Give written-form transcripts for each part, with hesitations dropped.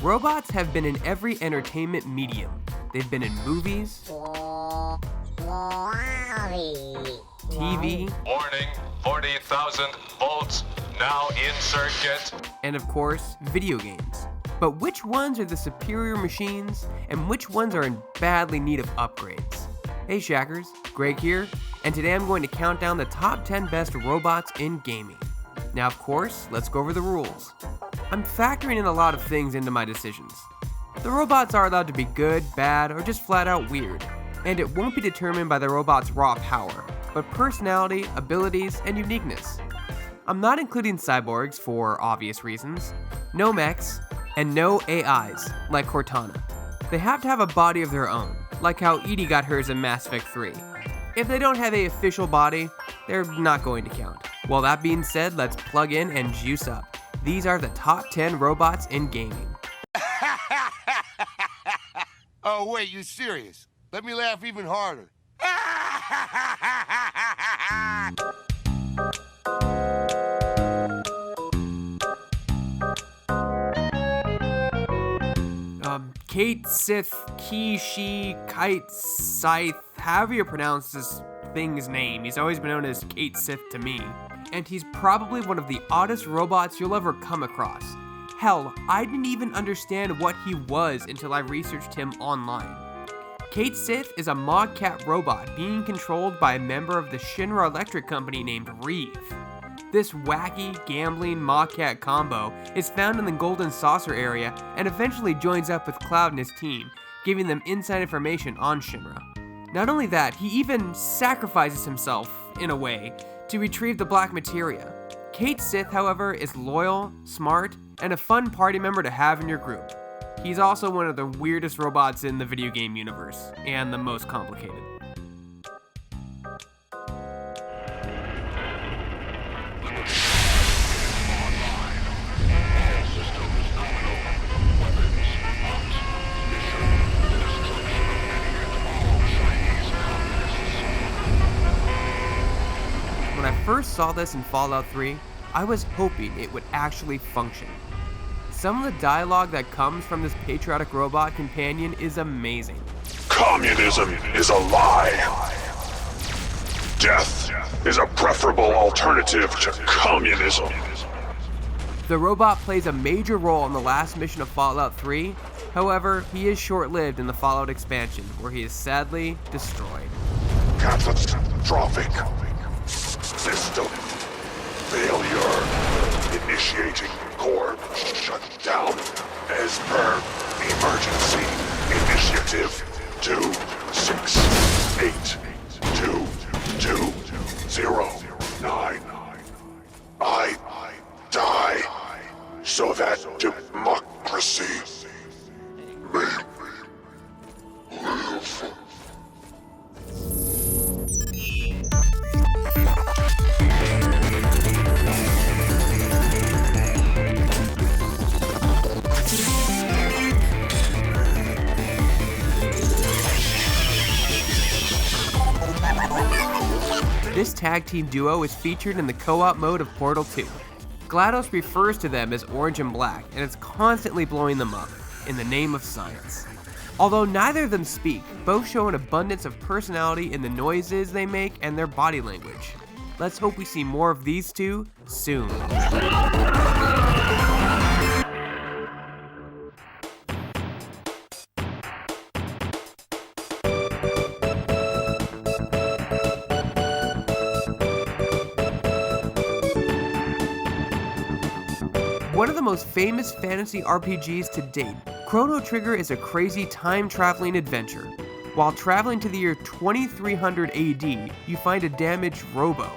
Robots have been in every entertainment medium. They've been in movies, TV, warning, 40,000 volts, now in circuit, and of course, video games. But which ones are the superior machines, and which ones are in badly need of upgrades? Hey Shackers, Greg here, and today I'm going to count down the top 10 best robots in gaming. Now of course, let's go over the rules. I'm factoring in a lot of things into my decisions. The robots are allowed to be good, bad, or just flat out weird, and it won't be determined by the robot's raw power, but personality, abilities, and uniqueness. I'm not including cyborgs for obvious reasons, no mechs, and no AIs, like Cortana. They have to have a body of their own, like how Edie got hers in Mass Effect 3. If they don't have an official body, they're not going to count. Well, that being said, let's plug in and juice up. These are the top 10 robots in gaming. Oh, wait, you serious? Let me laugh even harder. Kate, Sith, Ki, She, Kite, Scythe, however you pronounce this thing's name. He's always been known as Kate Sith to me. And he's probably one of the oddest robots you'll ever come across. Hell, I didn't even understand what he was until I researched him online. Kate Sith is a Mogcat robot being controlled by a member of the Shinra Electric Company named Reeve. This wacky, gambling Mogcat combo is found in the Golden Saucer area and eventually joins up with Cloud and his team, giving them inside information on Shinra. Not only that, he even sacrifices himself, in a way, to retrieve the black materia. Kate Sith, however, is loyal, smart, and a fun party member to have in your group. He's also one of the weirdest robots in the video game universe, and the most complicated. When I first saw this in Fallout 3, I was hoping it would actually function. Some of the dialogue that comes from this patriotic robot companion is amazing. Communism is a lie. Death is a preferable alternative to communism. The robot plays a major role in the last mission of Fallout 3, however, he is short-lived in the Fallout expansion, where he is sadly destroyed. Catastrophic system failure. Initiating core shutdown as per emergency initiative 26822009. I die so that democracy may live. This tag team duo is featured in the co-op mode of Portal 2. GLaDOS refers to them as Orange and Black, and is constantly blowing them up, in the name of science. Although neither of them speak, both show an abundance of personality in the noises they make and their body language. Let's hope we see more of these two soon. One of the most famous fantasy RPGs to date, Chrono Trigger is a crazy time-traveling adventure. While traveling to the year 2300 AD, you find a damaged Robo,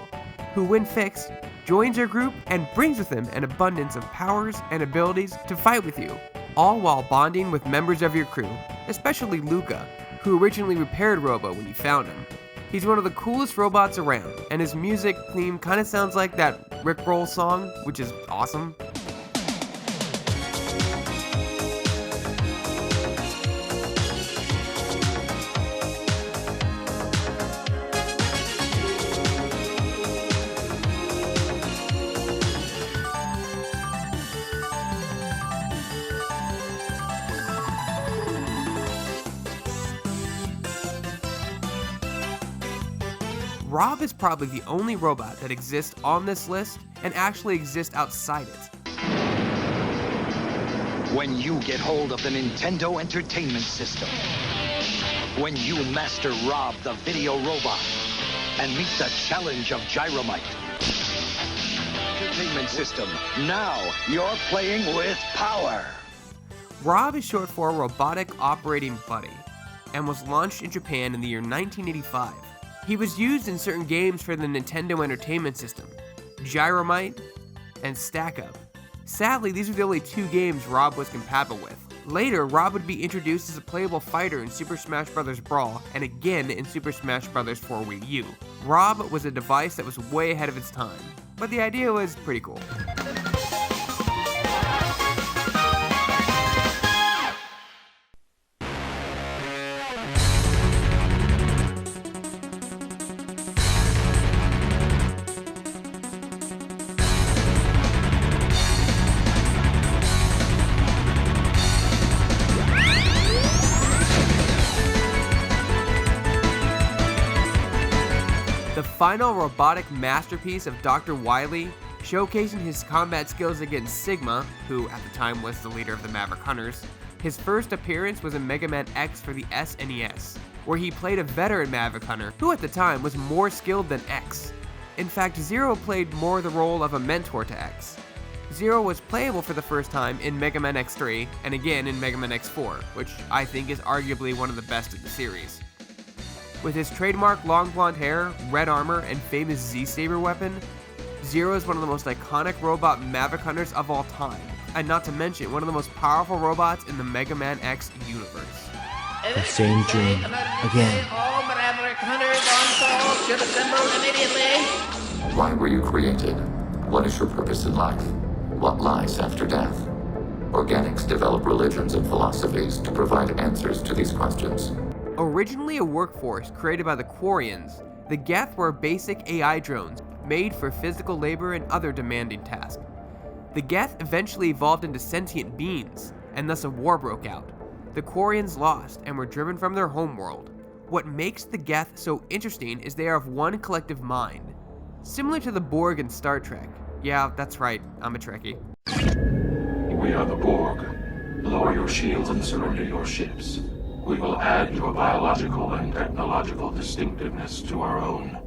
who when fixed, joins your group and brings with him an abundance of powers and abilities to fight with you, all while bonding with members of your crew, especially Luca, who originally repaired Robo when you found him. He's one of the coolest robots around, and his music theme kinda sounds like that Rickroll song, which is awesome. Rob is probably the only robot that exists on this list and actually exists outside it. When you get hold of the Nintendo Entertainment System, when you master Rob the video robot, and meet the challenge of Gyromite. Entertainment System, now you're playing with power. Rob is short for Robotic Operating Buddy, and was launched in Japan in the year 1985. He was used in certain games for the Nintendo Entertainment System, Gyromite, and Stack Up. Sadly, these were the only 2 games Rob was compatible with. Later, Rob would be introduced as a playable fighter in Super Smash Bros. Brawl, and again in Super Smash Bros. for Wii U. Rob was a device that was way ahead of its time, but the idea was pretty cool. The final robotic masterpiece of Dr. Wily, showcasing his combat skills against Sigma, who at the time was the leader of the Maverick Hunters. His first appearance was in Mega Man X for the SNES, where he played a veteran Maverick Hunter, who at the time was more skilled than X. In fact, Zero played more the role of a mentor to X. Zero was playable for the first time in Mega Man X3, and again in Mega Man X4, which I think is arguably one of the best of the series. With his trademark long blonde hair, red armor, and famous Z-Saber weapon, Zero is one of the most iconic robot Maverick Hunters of all time, and not to mention one of the most powerful robots in the Mega Man X universe. The same dream again. All Maverick Hunters on call should assemble immediately. Why were you created? What is your purpose in life? What lies after death? Organics develop religions and philosophies to provide answers to these questions. Originally a workforce created by the Quarians, the Geth were basic AI drones made for physical labor and other demanding tasks. The Geth eventually evolved into sentient beings, and thus a war broke out. The Quarians lost and were driven from their homeworld. What makes the Geth so interesting is they are of one collective mind. Similar to the Borg in Star Trek. Yeah, that's right, I'm a Trekkie. We are the Borg. Lower your shields and surrender your ships. We will add your biological and technological distinctiveness to our own.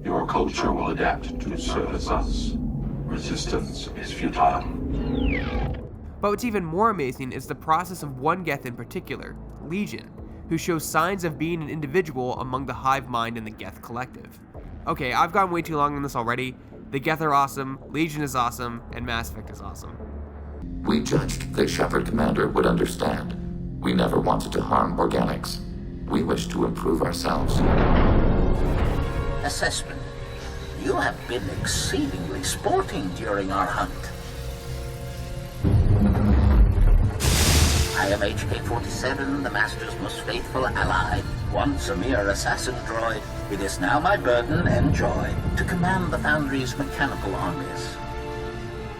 Your culture will adapt to service us. Resistance is futile. But what's even more amazing is the process of one Geth in particular, Legion, who shows signs of being an individual among the hive mind in the Geth collective. Okay, I've gone way too long on this already. The Geth are awesome, Legion is awesome, and Mass Effect is awesome. We judged the Shepard Commander would understand. We never wanted to harm organics. We wish to improve ourselves. Assessment. You have been exceedingly sporting during our hunt. I am HK-47, the Master's most faithful ally. Once a mere assassin droid, it is now my burden and joy to command the Foundry's mechanical armies.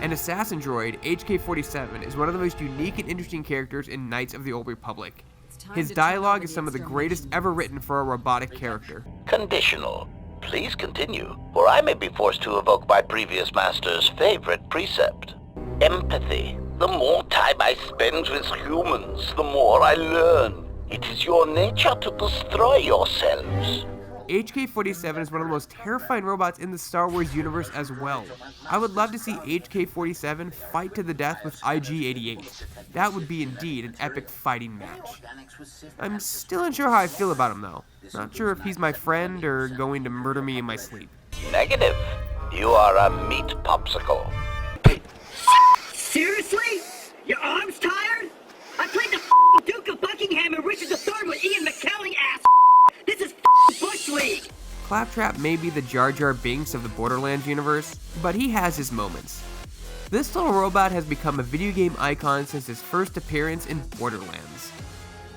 An assassin droid, HK-47, is one of the most unique and interesting characters in Knights of the Old Republic. His dialogue is some of the greatest ever written for a robotic character. Conditional. Please continue, or I may be forced to evoke my previous master's favorite precept. Empathy. The more time I spend with humans, the more I learn. It is your nature to destroy yourselves. HK-47 is one of the most terrifying robots in the Star Wars universe as well. I would love to see HK-47 fight to the death with IG-88. That would be indeed an epic fighting match. I'm still unsure how I feel about him though. Not sure if he's my friend or going to murder me in my sleep. Negative. You are a meat popsicle. Seriously? Your arm's tired? I played the Duke of Buckingham and Richard III with Ian McKellen, ass. This is Bush League. Claptrap may be the Jar Jar Binks of the Borderlands universe, but he has his moments. This little robot has become a video game icon since his first appearance in Borderlands.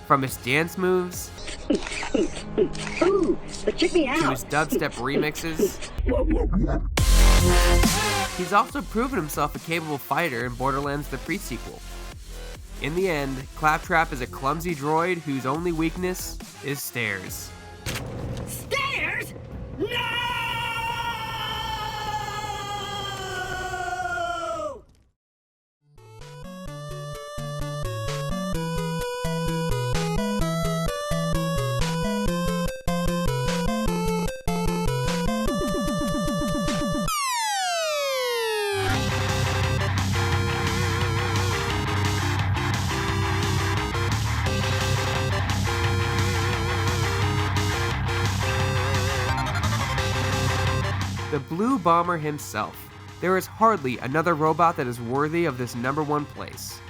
From his dance moves, Ooh, but check me to out. his dubstep remixes, he's also proven himself a capable fighter in Borderlands the pre-sequel. In the end, Claptrap is a clumsy droid whose only weakness is stairs. Stairs? No! Blue Bomber himself. There is hardly another robot that is worthy of this #1 place.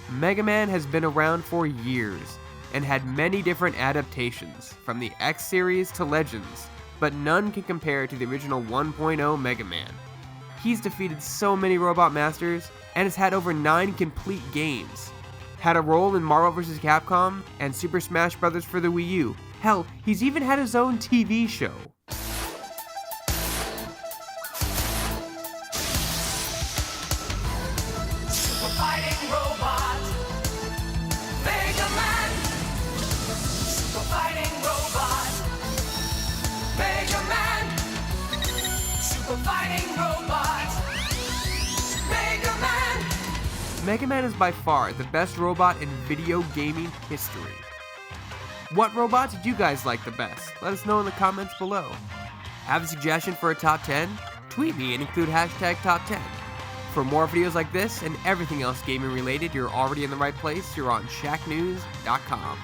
Mega Man has been around for years and had many different adaptations, from the X series to Legends, but none can compare to the original 1.0 Mega Man. He's defeated so many Robot Masters and has had over 9 complete games. Had a role in Marvel vs. Capcom and Super Smash Bros. For the Wii U. Hell, he's even had his own TV show. Super fighting robot, Mega Man. Super fighting robot, Mega Man. Super fighting robot, Mega Man. Mega Man is by far the best robot in video gaming history. What robot did you guys like the best? Let us know in the comments below. Have a suggestion for a top 10? Tweet me and include #top10. For more videos like this and everything else gaming related, you're already in the right place. You're on Shacknews.com.